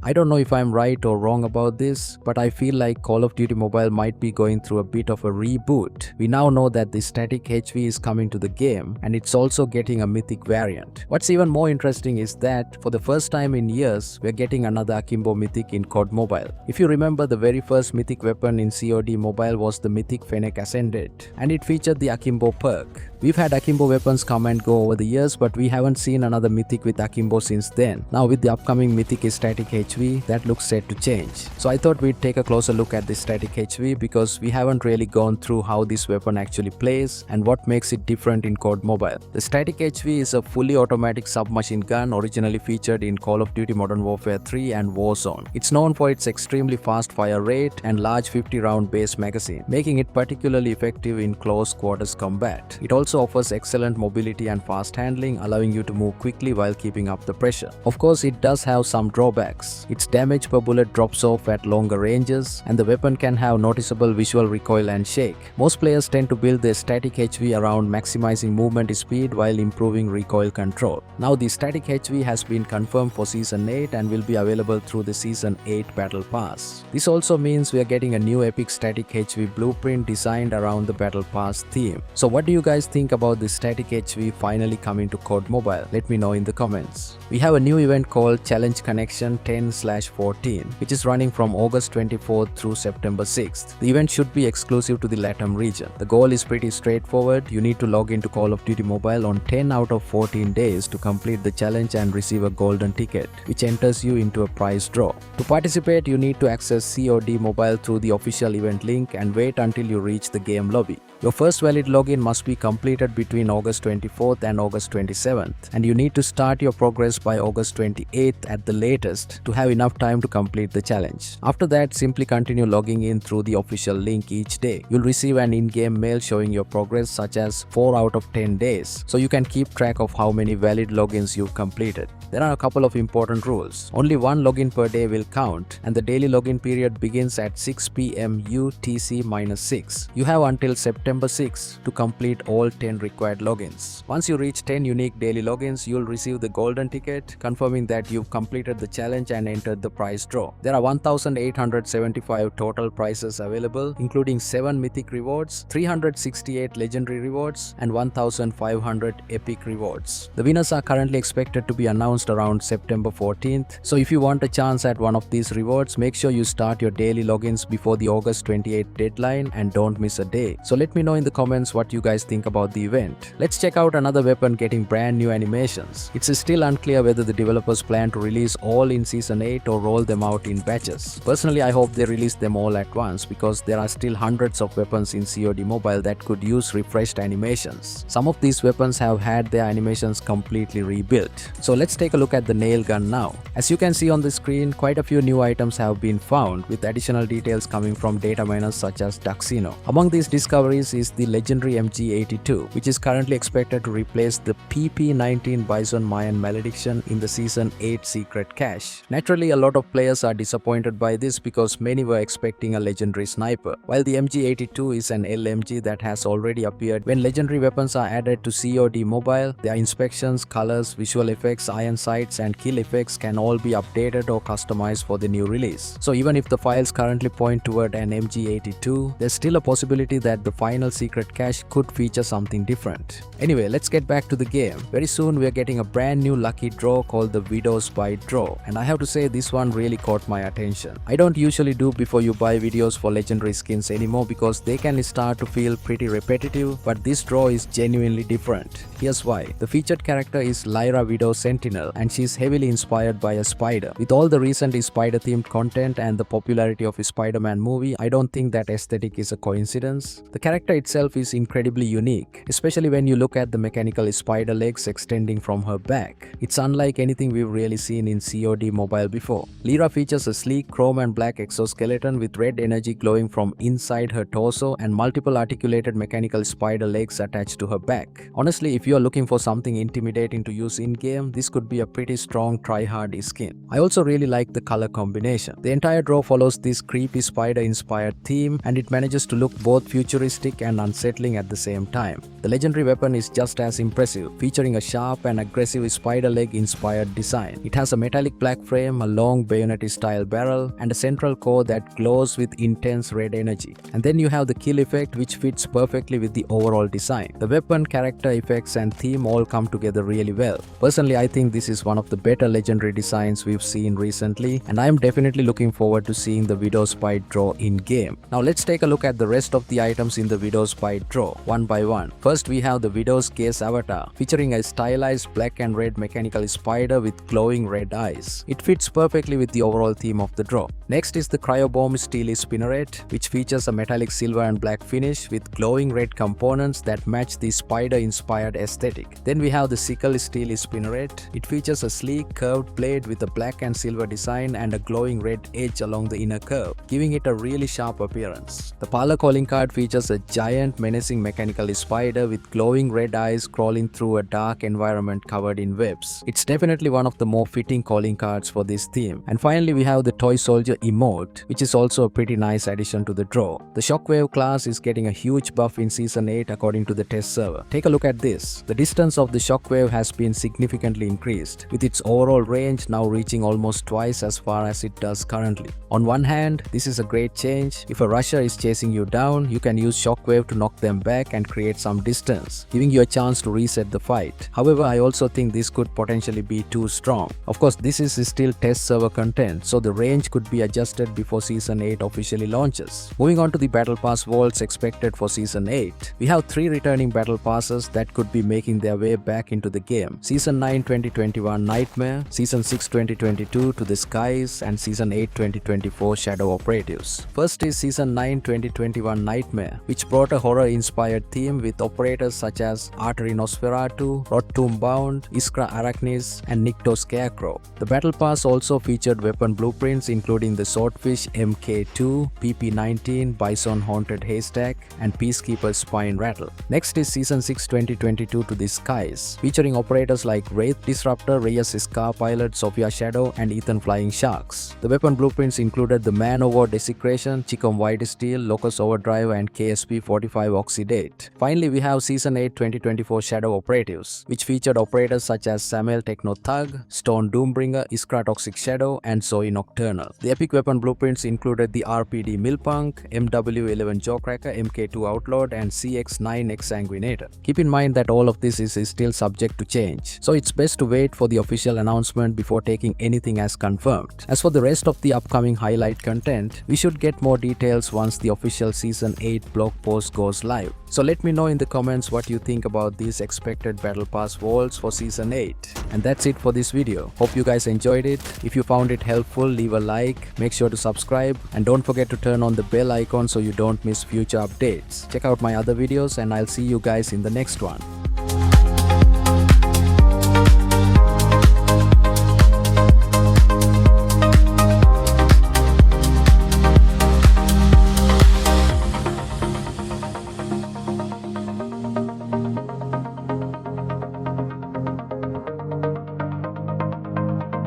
I don't know if I'm right or wrong about this, but I feel like Call of Duty Mobile might be going through a bit of a reboot. We now know that the static HV is coming to the game, and it's also getting a Mythic variant. What's even more interesting is that, for the first time in years, we're getting another Akimbo Mythic in COD Mobile. If you remember, the very first Mythic weapon in COD Mobile was the Mythic Fennec Ascended, and it featured the Akimbo perk. We've had Akimbo weapons come and go over the years, but we haven't seen another Mythic with Akimbo since then. Now with the upcoming Mythic static HV, that looks set to change. So I thought we'd take a closer look at this static HV because we haven't really gone through how this weapon actually plays and what makes it different in COD Mobile. The static HV is a fully automatic submachine gun originally featured in Call of Duty Modern Warfare 3 and Warzone. It's known for its extremely fast fire rate and large 50-round base magazine, making it particularly effective in close quarters combat. It also offers excellent mobility and fast handling, allowing you to move quickly while keeping up the pressure. Of course, it does have some drawbacks. Its damage per bullet drops off at longer ranges, and the weapon can have noticeable visual recoil and shake. Most players tend to build their static HV around maximizing movement speed while improving recoil control. Now, the static HV has been confirmed for Season 8 and will be available through the Season 8 Battle Pass. This also means we are getting a new epic static HV blueprint designed around the Battle Pass theme. So what do you guys think about this static HV finally coming to COD Mobile? Let me know in the comments. We have a new event called Challenge Connection 10/14, which is running from August 24th through September 6th. The event should be exclusive to the LATAM region. The goal is pretty straightforward. You need to log into Call of Duty Mobile on 10 out of 14 days to complete the challenge and receive a golden ticket, which enters you into a prize draw. To participate, you need to access COD Mobile through the official event link and wait until you reach the game lobby. Your first valid login must be completed between August 24th and August 27th, and you need to start your progress by August 28th at the latest to have enough time to complete the challenge. After that, simply continue logging in through the official link each day. You'll receive an in-game mail showing your progress, such as 4 out of 10 days, so you can keep track of how many valid logins you've completed. There are a couple of important rules. Only one login per day will count, and the daily login period begins at 6 PM UTC-6. You have until September 6th to complete all 10 required logins. Once you reach 10 unique daily logins, you'll receive the golden ticket, confirming that you've completed the challenge and entered the prize draw. There are 1,875 total prizes available, including 7 mythic rewards, 368 legendary rewards, and 1,500 epic rewards. The winners are currently expected to be announced around September 14th, so if you want a chance at one of these rewards, make sure you start your daily logins before the August 28th deadline and don't miss a day. So let me know in the comments what you guys think about the event. Let's check out another weapon getting brand new animations. It's still unclear whether the developers plan to release all in Season 8 or roll them out in batches. Personally, I hope they release them all at once because there are still hundreds of weapons in COD Mobile that could use refreshed animations. Some of these weapons have had their animations completely rebuilt. So let's take a look at the nail gun now. As you can see on the screen, quite a few new items have been found, with additional details coming from data miners such as Duxino. Among these discoveries is the legendary MG82, which is currently expected to replace the PP19 Bison Mayan Malediction in the Season 8 secret cache. Naturally, a lot of players are disappointed by this because many were expecting a legendary sniper. While the MG82 is an LMG that has already appeared, when legendary weapons are added to COD Mobile, their inspections, colors, visual effects, iron sights, and kill effects can all be updated or customized for the new release. So even if the files currently point toward an MG82, there's still a possibility that the final secret cache could feature something different. Anyway, let's get back to the game. Very soon we are getting a brand new lucky draw called the Widow's Bite Draw, and I have to say this one really caught my attention. I don't usually do before you buy videos for legendary skins anymore because they can start to feel pretty repetitive, but this draw is genuinely different. Here's why. The featured character is Lyra Widow Sentinel, and she's heavily inspired by a spider. With all the recent spider-themed content and the popularity of a Spider-Man movie, I don't think that aesthetic is a coincidence. The character itself is incredibly unique, especially when you look at the mechanical spider legs extending from her back. It's unlike anything we've really seen in COD Mobile before. Lyra features a sleek chrome and black exoskeleton with red energy glowing from inside her torso and multiple articulated mechanical spider legs attached to her back. Honestly, if you are looking for something intimidating to use in-game, this could be be a pretty strong try-hard skin. I also really like the color combination. The entire draw follows this creepy spider-inspired theme, and it manages to look both futuristic and unsettling at the same time. The legendary weapon is just as impressive, featuring a sharp and aggressive spider leg-inspired design. It has a metallic black frame, a long bayonet-style barrel, and a central core that glows with intense red energy. And then you have the kill effect, which fits perfectly with the overall design. The weapon, character effects, and theme all come together really well. Personally, I think this is one of the better legendary designs we've seen recently, and I am definitely looking forward to seeing the Widow's Bite draw in-game. Now let's take a look at the rest of the items in the Widow's Bite draw, one by one. First, we have the Widow's Gaze avatar, featuring a stylized black and red mechanical spider with glowing red eyes. It fits perfectly with the overall theme of the draw. Next is the Cryobomb Steely Spinneret, which features a metallic silver and black finish with glowing red components that match the spider-inspired aesthetic. Then we have the Sickle Steely Spinneret. It features a sleek, curved blade with a black and silver design and a glowing red edge along the inner curve, giving it a really sharp appearance. The Parlor Calling Card features a giant, menacing mechanical spider with glowing red eyes crawling through a dark environment covered in webs. It's definitely one of the more fitting calling cards for this theme. And finally, we have the Toy Soldier emote, which is also a pretty nice addition to the draw. The Shockwave class is getting a huge buff in Season 8 according to the test server. Take a look at this. The distance of the Shockwave has been significantly increased, with its overall range now reaching almost twice as far as it does currently. On one hand, this is a great change. If a rusher is chasing you down, you can use Shockwave to knock them back and create some distance, giving you a chance to reset the fight. However, I also think this could potentially be too strong. Of course, this is still test server content, so the range could be adjusted before Season 8 officially launches. Moving on to the Battle Pass vaults expected for Season 8, we have 3 returning Battle Passes that could be making their way back into the game. Season 9 2021 Nightmare, Season 6 2022 To the Skies, and Season 8 2024 Shadow Operatives. First is Season 9 2021 Nightmare, which brought a horror-inspired theme with operators such as Artery Nosferatu, Rottum Bound, Iskra Arachnis, and Nikto Scarecrow. The Battle Pass also featured weapon blueprints including the Swordfish MK2, PP-19, Bison Haunted Haystack, and Peacekeeper Spine Rattle. Next is Season 6 2022 To the Skies, featuring operators like Wraith Disruptor, Reyes Scar Pilot, Sophia Shadow, and Ethan Flying Sharks. The weapon blueprints included the Man-O-War Desecration, Chicom White Steel, Locus Overdrive, and KSP-45 Oxidate. Finally, we have Season 8 2024 Shadow Operatives, which featured operators such as Samuel Techno Thug, Stone Doombringer, Iskra Toxic Shadow, and Zoe Nocturnal. The epic weapon blueprints included the RPD Millpunk, MW11 Jawcracker, MK2 Outlawed, and CX9 Exsanguinator. Keep in mind that all of this is still subject to change, so it's best to wait for the official announcement before taking anything as confirmed. As for the rest of the upcoming highlight content, we should get more details once the official Season 8 blog post goes live. So let me know in the comments what you think about these expected Battle Pass vaults for Season 8. And that's it for this video. Hope you guys enjoyed it. If you found it helpful, leave a like, make sure to subscribe, and don't forget to turn on the bell icon so you don't miss future updates. Check out my other videos, and I'll see you guys in the next one.